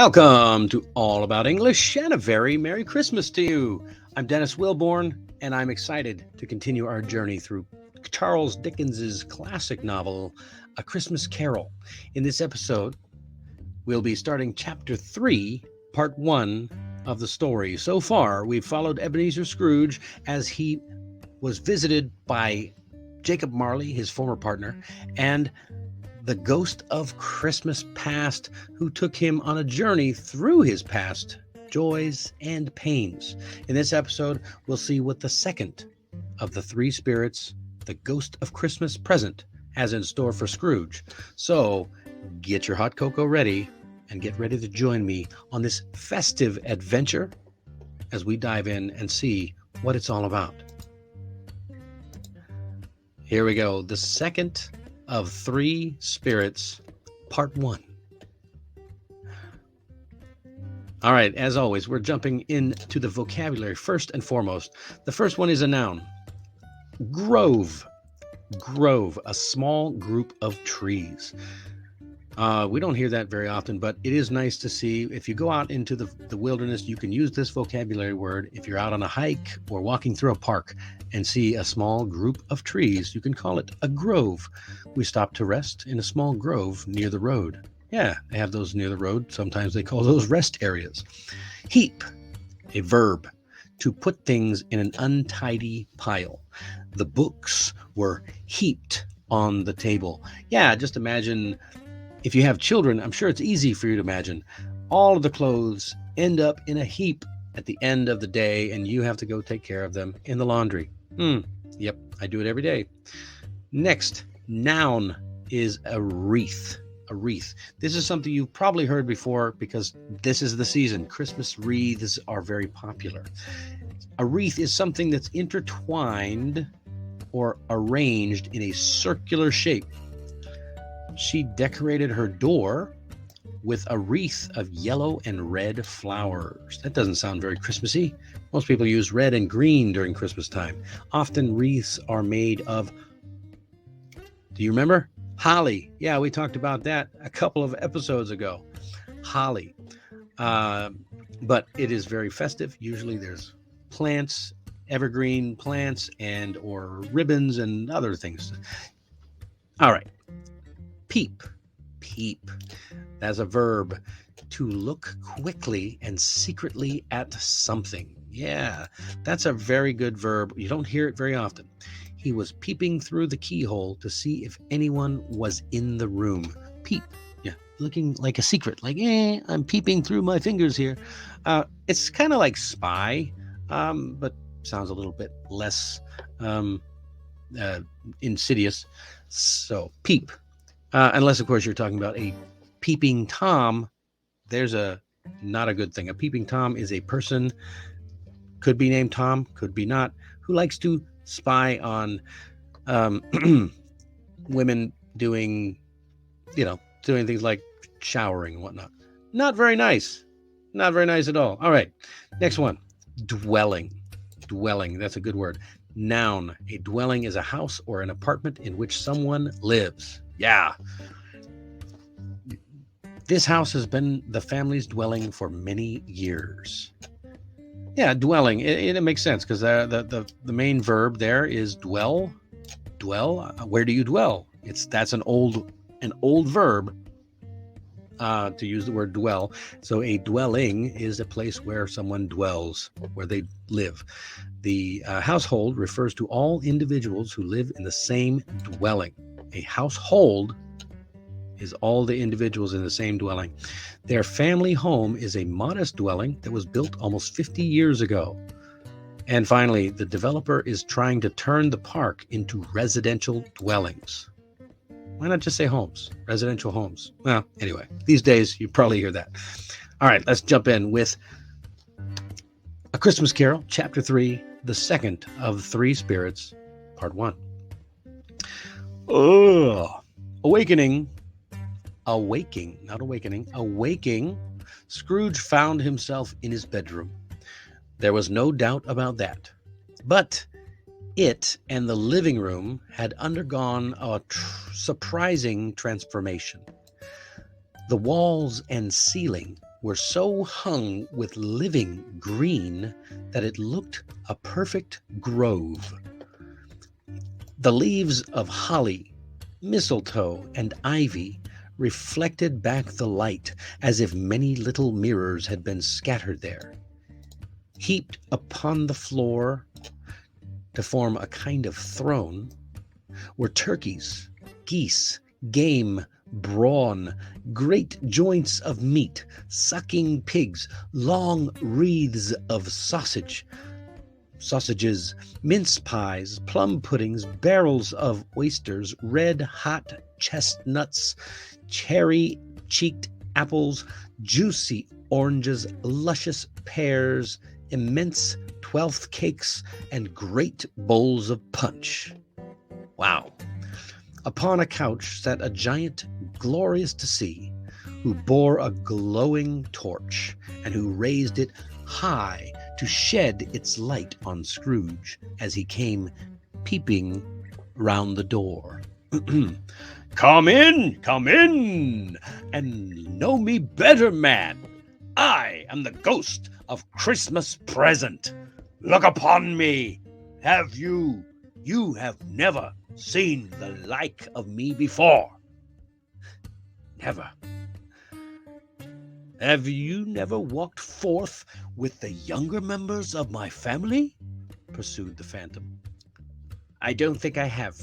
Welcome to All About English and a very Merry Christmas to you. I'm Dennis Wilborn, and I'm excited to continue our journey through Charles Dickens's classic novel, A Christmas Carol. In this episode, we'll be starting Chapter 3, Part 1 of the story. So far, we've followed Ebenezer Scrooge as he was visited by Jacob Marley, his former partner, and the ghost of Christmas past, who took him on a journey through his past joys and pains. In this episode, we'll see what the second of the three spirits, the ghost of Christmas present, has in store for Scrooge. So get your hot cocoa ready and get ready to join me on this festive adventure as we dive in and see what it's all about. Here we go. The second of three spirits, Part 1. All right, as always, we're jumping into the vocabulary first and foremost. The first one is a noun. Grove. Grove, a small group of trees. We don't hear that very often, but it is nice to see. If you go out into the wilderness, you can use this vocabulary word. If you're out on a hike or walking through a park and see a small group of trees, you can call it a grove. We stop to rest in a small grove near the road. Yeah, they have those near the road. Sometimes they call those rest areas. Heap, a verb, to put things in an untidy pile. The books were heaped on the table. Yeah, just imagine. If you have children, I'm sure it's easy for you to imagine. All of the clothes end up in a heap at the end of the day, and you have to go take care of them in the laundry. Yep, I do it every day. Next, noun is a wreath. A wreath. This is something you've probably heard before because this is the season. Christmas wreaths are very popular. A wreath is something that's intertwined or arranged in a circular shape. She decorated her door with a wreath of yellow and red flowers. That doesn't sound very Christmassy. Most people use red and green during Christmas time. Often wreaths are made of, do you remember? Holly. Yeah, we talked about that a couple of episodes ago. Holly. But it is very festive. Usually there's plants, evergreen plants, and or ribbons and other things. All right. Peep. Peep. That's a verb. To look quickly and secretly at something. Yeah, that's a very good verb. You don't hear it very often. He was peeping through the keyhole to see if anyone was in the room. Peep. Yeah, looking like a secret. Like, I'm peeping through my fingers here. It's kind of like spy, but sounds a little bit less insidious. So, peep. Unless, of course, you're talking about a peeping Tom. There's not a good thing. A peeping Tom is a person, could be named Tom, could be not, who likes to spy on women doing things like showering and whatnot. Not very nice. Not very nice at all. All right. Next one. Dwelling. Dwelling. That's a good word. Noun. A dwelling is a house or an apartment in which someone lives. Yeah. This house has been the family's dwelling for many years. Yeah, dwelling. It makes sense because the main verb there is dwell. Dwell. Where do you dwell? That's an old verb to use the word dwell. So a dwelling is a place where someone dwells, where they live. The household refers to all individuals who live in the same dwelling. A household is all the individuals in the same dwelling. Their family home is a modest dwelling that was built almost 50 years ago. And finally, the developer is trying to turn the park into residential dwellings. Why not just say homes? Residential homes. Well, anyway, these days you probably hear that. All right, let's jump in with A Christmas Carol, Chapter 3, the second of three spirits, Part 1. Awaking, Scrooge found himself in his bedroom. There was no doubt about that. But it and the living room had undergone a surprising transformation. The walls and ceiling were so hung with living green that it looked a perfect grove. The leaves of holly, mistletoe, and ivy reflected back the light as if many little mirrors had been scattered there. Heaped upon the floor to form a kind of throne were turkeys, geese, game, brawn, great joints of meat, sucking pigs, long wreaths of sausages, mince pies, plum puddings, barrels of oysters, red hot chestnuts, cherry-cheeked apples, juicy oranges, luscious pears, immense 12th cakes, and great bowls of punch. Wow. Upon a couch sat a giant glorious to see, who bore a glowing torch, and who raised it high to shed its light on Scrooge as he came peeping round the door. Come in, and know me better, man. I am the ghost of Christmas present. Look upon me. You have never seen the like of me before. Never. Have you never walked forth with the younger members of my family? Pursued the phantom. I don't think I have.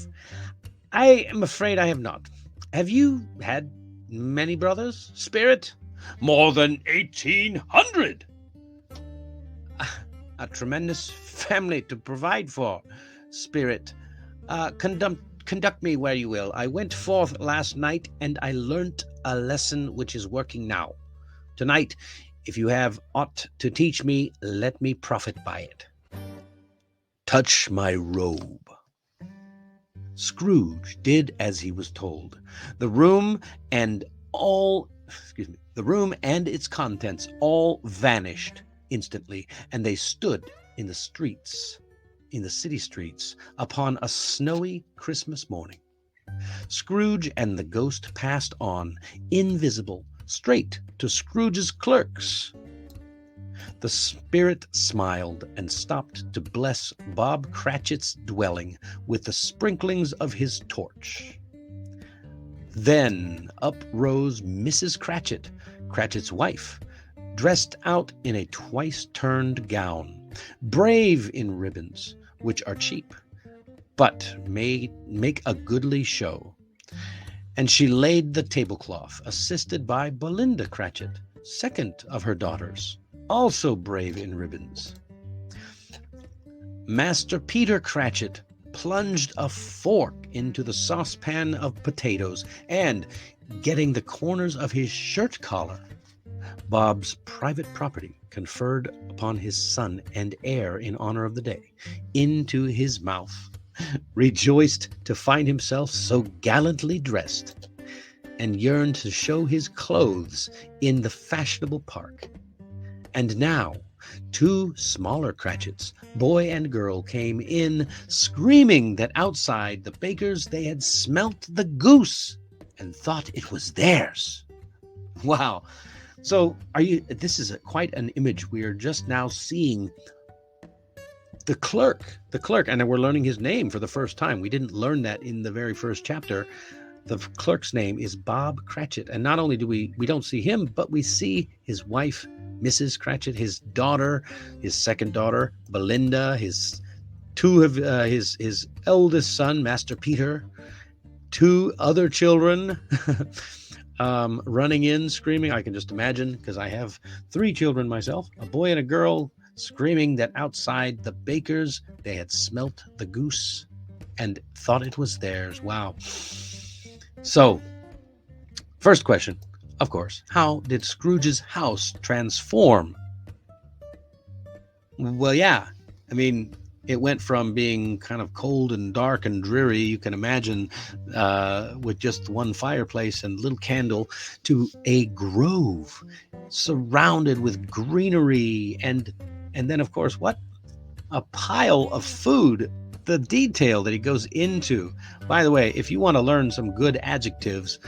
I am afraid I have not. Have you had many brothers, Spirit? More than 1,800. A tremendous family to provide for, Spirit. Conduct me where you will. I went forth last night, and I learnt a lesson which is working now. Tonight, if you have aught to teach me, let me profit by it. Touch my robe. Scrooge did as he was told. The room and its contents all vanished instantly, and they stood in the city streets, upon a snowy Christmas morning. Scrooge and the ghost passed on, invisible, straight to Scrooge's clerks. The spirit smiled and stopped to bless Bob Cratchit's dwelling with the sprinklings of his torch. Then up rose Mrs. Cratchit, Cratchit's wife, dressed out in a twice-turned gown, brave in ribbons, which are cheap, but may make a goodly show. And she laid the tablecloth, assisted by Belinda Cratchit, second of her daughters, also brave in ribbons. Master Peter Cratchit plunged a fork into the saucepan of potatoes, and, getting the corners of his shirt collar, Bob's private property, conferred upon his son and heir in honor of the day, into his mouth, rejoiced to find himself so gallantly dressed, and yearned to show his clothes in the fashionable park. And now, two smaller Cratchits, boy and girl, came in, screaming that outside the baker's they had smelt the goose and thought it was theirs. Wow. So this is quite an image. We are just now seeing the clerk, and we're learning his name for the first time. We didn't learn that in the very first chapter. The clerk's name is Bob Cratchit. And not only do we don't see him, but we see his wife, Mrs. Cratchit, his daughter, his second daughter, Belinda, his eldest son, Master Peter, two other children, running in, screaming. I can just imagine, because I have three children myself, a boy and a girl, screaming that outside the baker's they had smelt the goose and thought it was theirs. Wow. So, first question, of course, how did Scrooge's house transform? Well, yeah, I mean, it went from being kind of cold and dark and dreary, you can imagine, with just one fireplace and little candle, to a grove surrounded with greenery and then, of course, what? A pile of food. The detail that he goes into. By the way, if you want to learn some good adjectives,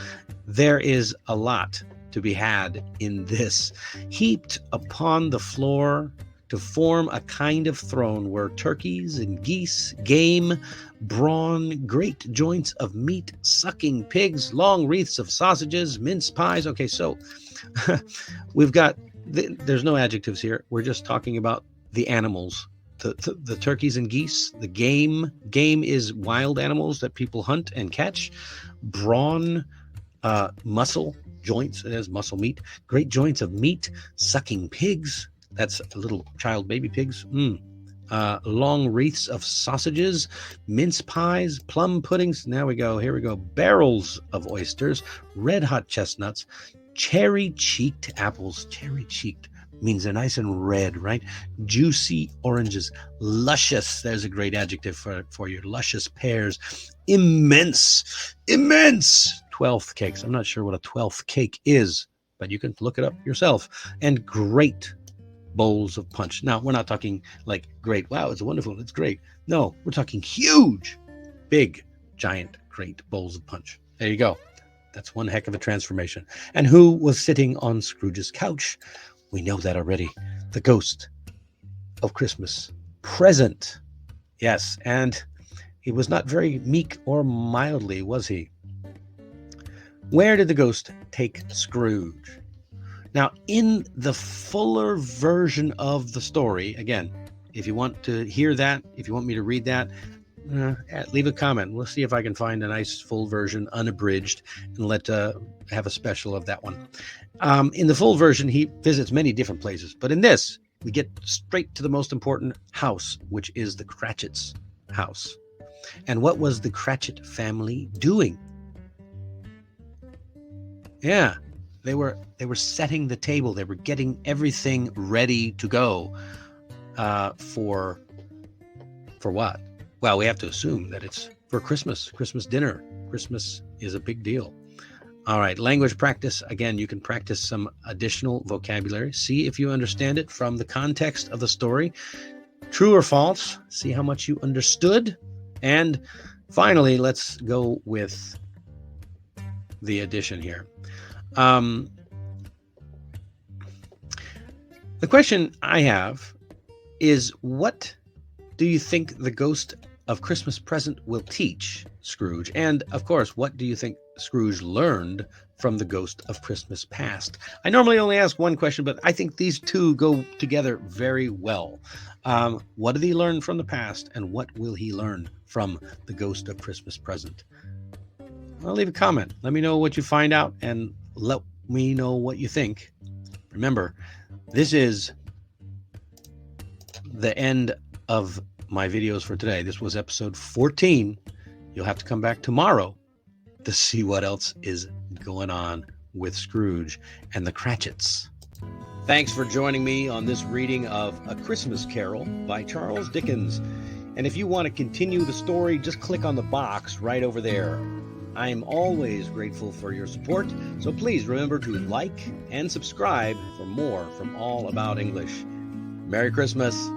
there is a lot. to be had in this. Heaped upon the floor to form a kind of throne were turkeys and geese, game, brawn, great joints of meat, sucking pigs, long wreaths of sausages, mince pies. Okay, so we've got, there's no adjectives here. We're just talking about the animals, the turkeys and geese, the game. Game is wild animals that people hunt and catch. Brawn, muscle, joints, it has muscle meat, great joints of meat, sucking pigs. That's little child baby pigs. Long wreaths of sausages, mince pies, plum puddings. Here we go. Barrels of oysters, red hot chestnuts, cherry-cheeked apples. Cherry-cheeked means they're nice and red, right? Juicy oranges, luscious. There's a great adjective for you. Luscious pears, immense 12th cakes. I'm not sure what a 12th cake is, but you can look it up yourself. And great bowls of punch. Now, we're not talking like great, wow, it's wonderful, it's great. No, we're talking huge, big, giant, great bowls of punch. There you go. That's one heck of a transformation. And who was sitting on Scrooge's couch? We know that already. The ghost of Christmas present. Yes, and he was not very meek or mildly, was he? Where did the ghost take Scrooge? Now, in the fuller version of the story, again, if you want to hear that, if you want me to read that, leave a comment. We'll see if I can find a nice full version, unabridged, and have a special of that one. In the full version, he visits many different places, but in this, we get straight to the most important house, which is the Cratchit's house. And what was the Cratchit family doing? Yeah. They were setting the table. They were getting everything ready to go for what? Well, we have to assume that it's for Christmas dinner. Christmas is a big deal. All right, language practice. Again, you can practice some additional vocabulary. See if you understand it from the context of the story. True or false. See how much you understood. And finally, let's go with the addition here. The question I have is, what do you think the ghost of Christmas present will teach Scrooge? And of course, what do you think Scrooge learned from the ghost of Christmas past? I normally only ask one question, but I think these two go together very well. What did he learn from the past, and what will he learn from the ghost of Christmas present? Well, leave a comment. Let me know what you find out, and let me know what you think. Remember, this is the end of my videos for today. This was episode 14. You'll have to come back tomorrow to see what else is going on with Scrooge and the Cratchits. Thanks for joining me on this reading of A Christmas Carol by Charles Dickens. And if you want to continue the story, just click on the box right over there. I am always grateful for your support, so please remember to like and subscribe for more from All About English. Merry Christmas.